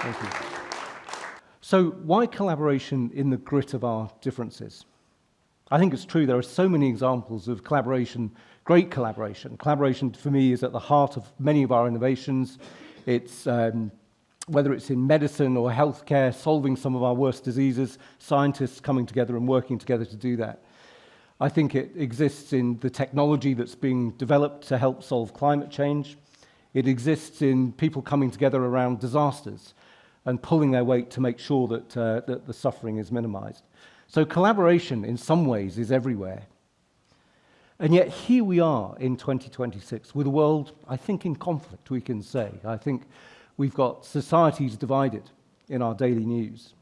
Thank you. So why collaboration in the grit of our differences? I think it's true there are so many examples of collaboration, great collaboration. Collaboration for me is at the heart of many of our innovations. It's whether it's in medicine or healthcare, solving some of our worst diseases, scientists coming together and working together to do that. I think it exists in the technology that's being developed to help solve climate change. It exists in people coming together around disasters and pulling their weight to make sure that, that the suffering is minimized. So collaboration, in some ways, is everywhere. And yet here we are in 2026 with a world, I think, in conflict, we can say. I think we've got societies divided in our daily news.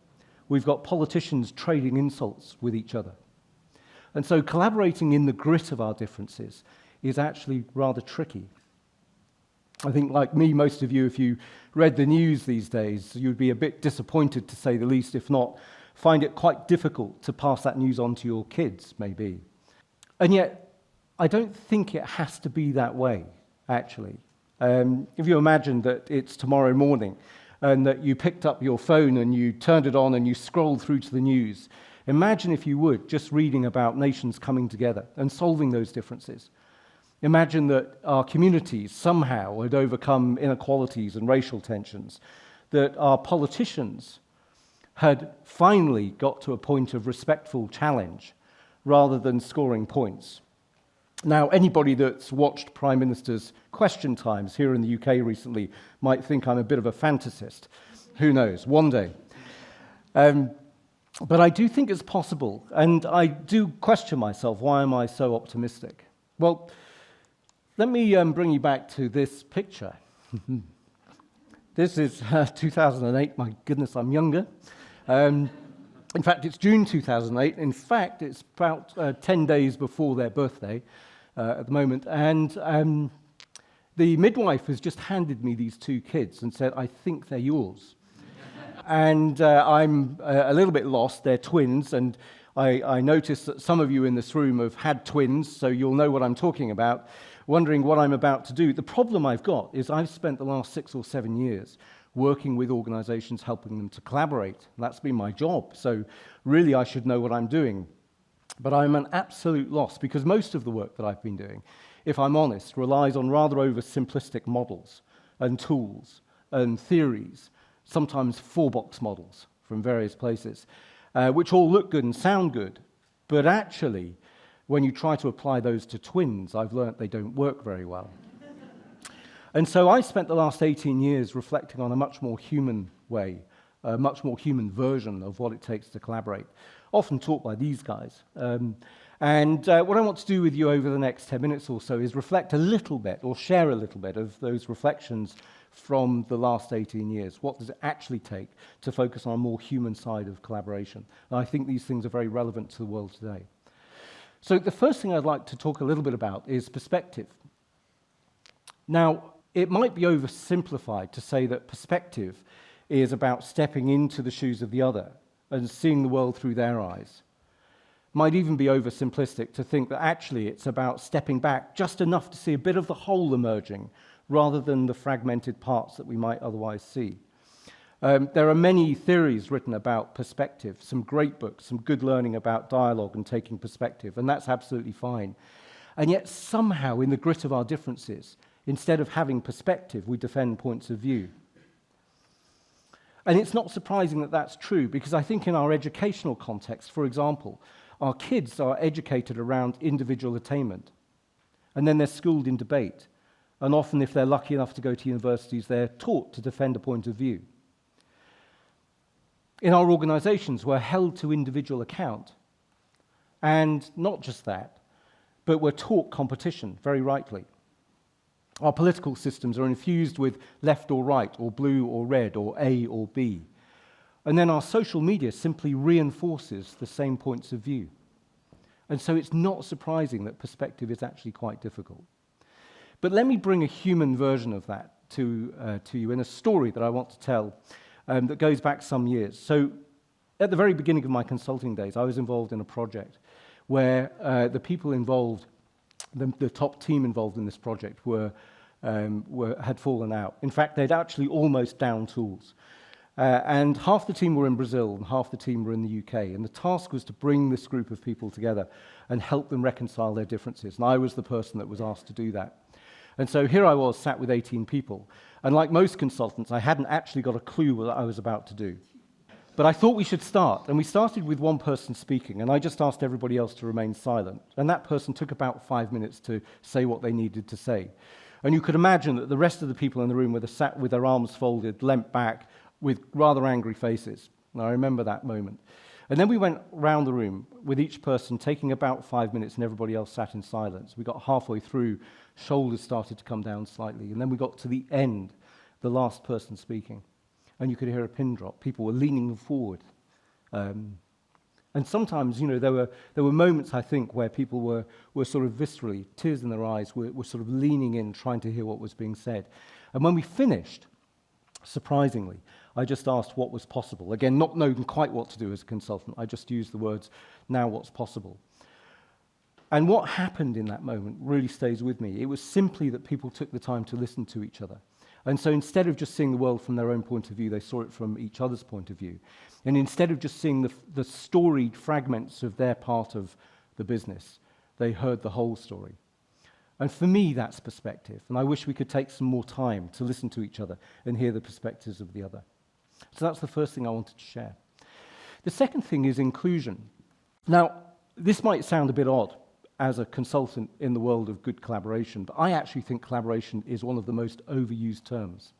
We've got politicians trading insults with each other. And so collaborating in the grit of our differences is actually rather tricky. I think, like me, most of you, if you read the news these days, you'd be a bit disappointed, to say the least, if not find it quite difficult to pass that news on to your kids, maybe. And yet, I don't think it has to be that way, actually. If you imagine that it's tomorrow morning and that you picked up your phone and you turned it on and you scrolled through to the news, imagine, if you would, just reading about nations coming together and solving those differences. Imagine that our communities somehow had overcome inequalities and racial tensions, that our politicians had finally got to a point of respectful challenge rather than scoring points. Now, anybody that's watched Prime Minister's Question Times here in the UK recently might think I'm a bit of a fantasist. Who knows? One day. But I do think it's possible, and I do question myself, why am I so optimistic? Well, let me bring you back to this picture. This is 2008. My goodness, I'm younger. In fact, it's June 2008. In fact, it's about 10 days before their birthday at the moment. And the midwife has just handed me these two kids and said, I think they're yours. And I'm a little bit lost. They're twins. And I noticed that some of you in this room have had twins, so you'll know what I'm talking about, wondering what I'm about to do. The problem I've got is I've spent the last 6 or 7 years working with organizations, helping them to collaborate. That's been my job, so really I should know what I'm doing. But I'm an absolute loss, because most of the work that I've been doing, if I'm honest, relies on rather oversimplistic models and tools and theories, sometimes 4-box models from various places, which all look good and sound good, but actually, when you try to apply those to twins, I've learnt they don't work very well. And so I spent the last 18 years reflecting on a much more human way, a much more human version of what it takes to collaborate, often taught by these guys. And what I want to do with you over the next 10 minutes or so is reflect a little bit, or share a little bit of those reflections from the last 18 years. What does it actually take to focus on a more human side of collaboration? And I think these things are very relevant to the world today. So the first thing I'd like to talk a little bit about is perspective. Now, it might be oversimplified to say that perspective is about stepping into the shoes of the other and seeing the world through their eyes. Might even be oversimplistic to think that actually it's about stepping back just enough to see a bit of the whole emerging rather than the fragmented parts that we might otherwise see. There are many theories written about perspective, some great books, some good learning about dialogue and taking perspective, and that's absolutely fine. And yet somehow in the grit of our differences, instead of having perspective, we defend points of view. And it's not surprising that that's true, because I think in our educational context, for example, our kids are educated around individual attainment, and then they're schooled in debate. And often, if they're lucky enough to go to universities, they're taught to defend a point of view. In our organizations, we're held to individual account. And not just that, but we're taught competition, very rightly. Our political systems are infused with left or right, or blue or red, or A or B. And then our social media simply reinforces the same points of view. And so it's not surprising that perspective is actually quite difficult. But let me bring a human version of that to you in a story that I want to tell that goes back some years. So at the very beginning of my consulting days, I was involved in a project where the people involved, the top team involved in this project had fallen out. In fact, they'd actually almost downed tools. And half the team were in Brazil and half the team were in the UK. And the task was to bring this group of people together and help them reconcile their differences. And I was the person that was asked to do that. And so here I was, sat with 18 people. And like most consultants, I hadn't actually got a clue what I was about to do. But I thought we should start. And we started with one person speaking. And I just asked everybody else to remain silent. And that person took about 5 minutes to say what they needed to say. And you could imagine that the rest of the people in the room were sat with their arms folded, leant back, with rather angry faces. And I remember that moment. And then we went round the room with each person taking about 5 minutes and everybody else sat in silence. We got halfway through, shoulders started to come down slightly, and then we got to the end, the last person speaking. And you could hear a pin drop. People were leaning forward. And sometimes, there were moments, I think, where people were sort of viscerally, tears in their eyes, were sort of leaning in, trying to hear what was being said. And when we finished, surprisingly, I just asked what was possible. Again, not knowing quite what to do as a consultant, I just used the words, now what's possible. And what happened in that moment really stays with me. It was simply that people took the time to listen to each other. And so instead of just seeing the world from their own point of view, they saw it from each other's point of view. And instead of just seeing the storied fragments of their part of the business, they heard the whole story. And for me, that's perspective. And I wish we could take some more time to listen to each other and hear the perspectives of the other. So that's the first thing I wanted to share. The second thing is inclusion. Now, this might sound a bit odd as a consultant in the world of good collaboration, but I actually think collaboration is one of the most overused terms.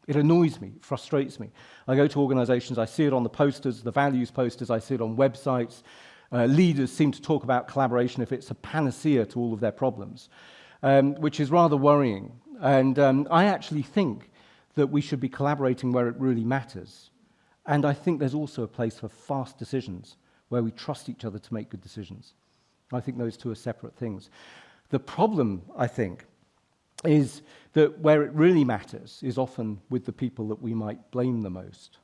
It annoys me, frustrates me. I go to organizations, I see it on the posters, the values posters, I see it on websites. Leaders seem to talk about collaboration if it's a panacea to all of their problems, which is rather worrying. And I actually think that we should be collaborating where it really matters. And I think there's also a place for fast decisions, where we trust each other to make good decisions. I think those two are separate things. The problem, I think, is that where it really matters is often with the people that we might blame the most.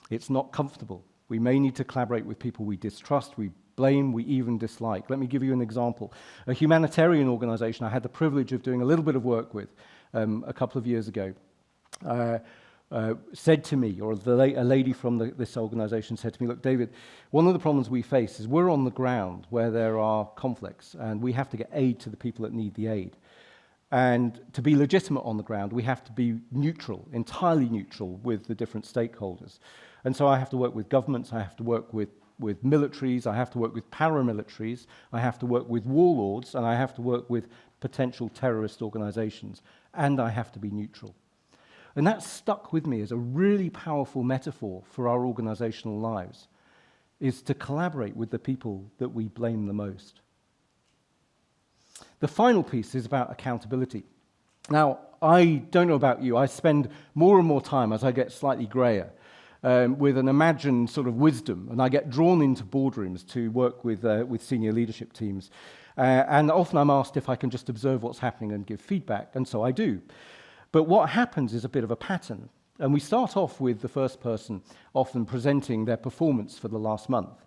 It's not comfortable. We may need to collaborate with people we distrust, we blame, we even dislike. Let me give you an example. A humanitarian organization I had the privilege of doing a little bit of work with a couple of years ago said to me, or a lady from this organization said to me, look, David, one of the problems we face is we're on the ground where there are conflicts and we have to get aid to the people that need the aid. And to be legitimate on the ground, we have to be neutral, entirely neutral with the different stakeholders. And so I have to work with governments, I have to work with militaries, I have to work with paramilitaries, I have to work with warlords, and I have to work with potential terrorist organizations, and I have to be neutral. And that stuck with me as a really powerful metaphor for our organizational lives, is to collaborate with the people that we blame the most. The final piece is about accountability. Now, I don't know about you, I spend more and more time as I get slightly grayer with an imagined sort of wisdom, and I get drawn into boardrooms to work with senior leadership teams. And often I'm asked if I can just observe what's happening and give feedback, and so I do. But what happens is a bit of a pattern. And we start off with the first person often presenting their performance for the last month.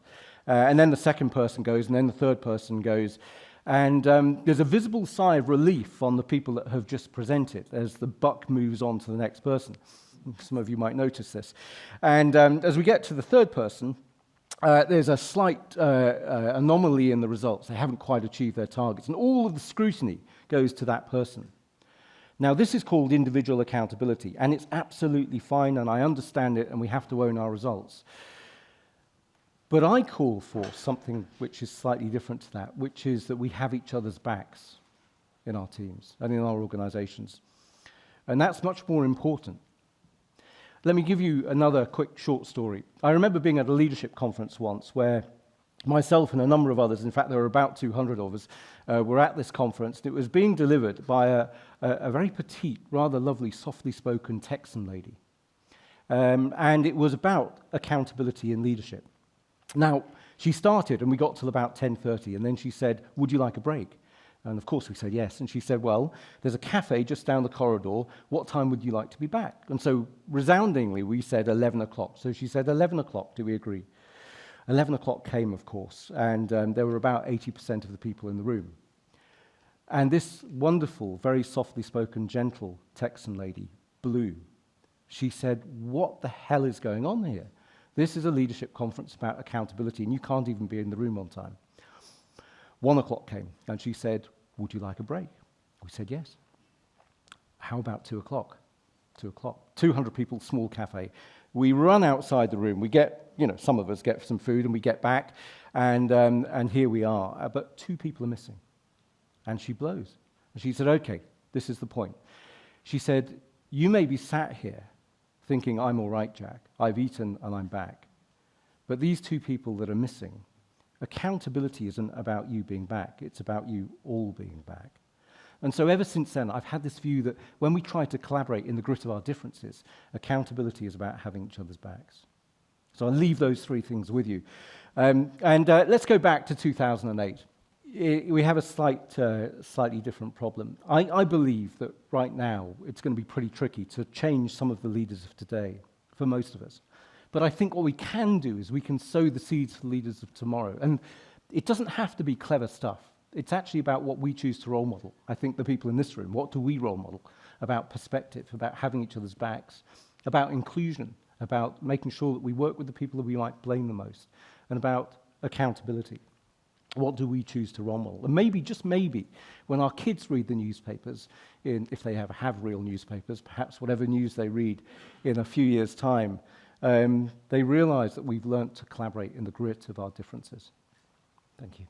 And then the second person goes, and then the third person goes. And there's a visible sigh of relief on the people that have just presented as the buck moves on to the next person. Some of you might notice this. And as we get to the third person, there's a slight anomaly in the results. They haven't quite achieved their targets. And all of the scrutiny goes to that person. Now, this is called individual accountability, and it's absolutely fine, and I understand it, and we have to own our results. But I call for something which is slightly different to that, which is that we have each other's backs in our teams and in our organizations. And that's much more important. Let me give you another quick short story. I remember being at a leadership conference once where myself and a number of others, in fact there were about 200 of us, were at this conference. And it was being delivered by a very petite, rather lovely, softly spoken Texan lady. And it was about accountability in leadership. Now, she started and we got till about 10:30, and then she said, would you like a break? And of course we said yes. And she said, well, there's a cafe just down the corridor. What time would you like to be back? And so resoundingly we said 11 o'clock. So she said 11 o'clock, do we agree? 11 o'clock came, of course, and there were about 80% of the people in the room. And this wonderful, very softly spoken, gentle Texan lady blew. She said, what the hell is going on here? This is a leadership conference about accountability, and you can't even be in the room on time. 1 o'clock came, and she said, would you like a break? We said yes. How about 2 o'clock? 2 o'clock. 200 people, small cafe. We run outside the room. We get, some of us get some food, and we get back, and here we are. But 2 people are missing. And she blows. And she said, okay, this is the point. She said, you may be sat here thinking, I'm all right, Jack. I've eaten and I'm back. But these 2 people that are missing, accountability isn't about you being back. It's about you all being back. And so ever since then, I've had this view that when we try to collaborate in the grit of our differences, accountability is about having each other's backs. So I'll leave those 3 things with you. Let's go back to 2008. We have a slightly different problem. I believe that right now it's going to be pretty tricky to change some of the leaders of today, for most of us. But I think what we can do is we can sow the seeds for the leaders of tomorrow. And it doesn't have to be clever stuff. It's actually about what we choose to role model. I think the people in this room, what do we role model? About perspective, about having each other's backs, about inclusion, about making sure that we work with the people that we might blame the most, and about accountability. What do we choose to role model? And maybe, just maybe, when our kids read the newspapers, if they have real newspapers, perhaps whatever news they read in a few years' time, they realize that we've learnt to collaborate in the grit of our differences. Thank you.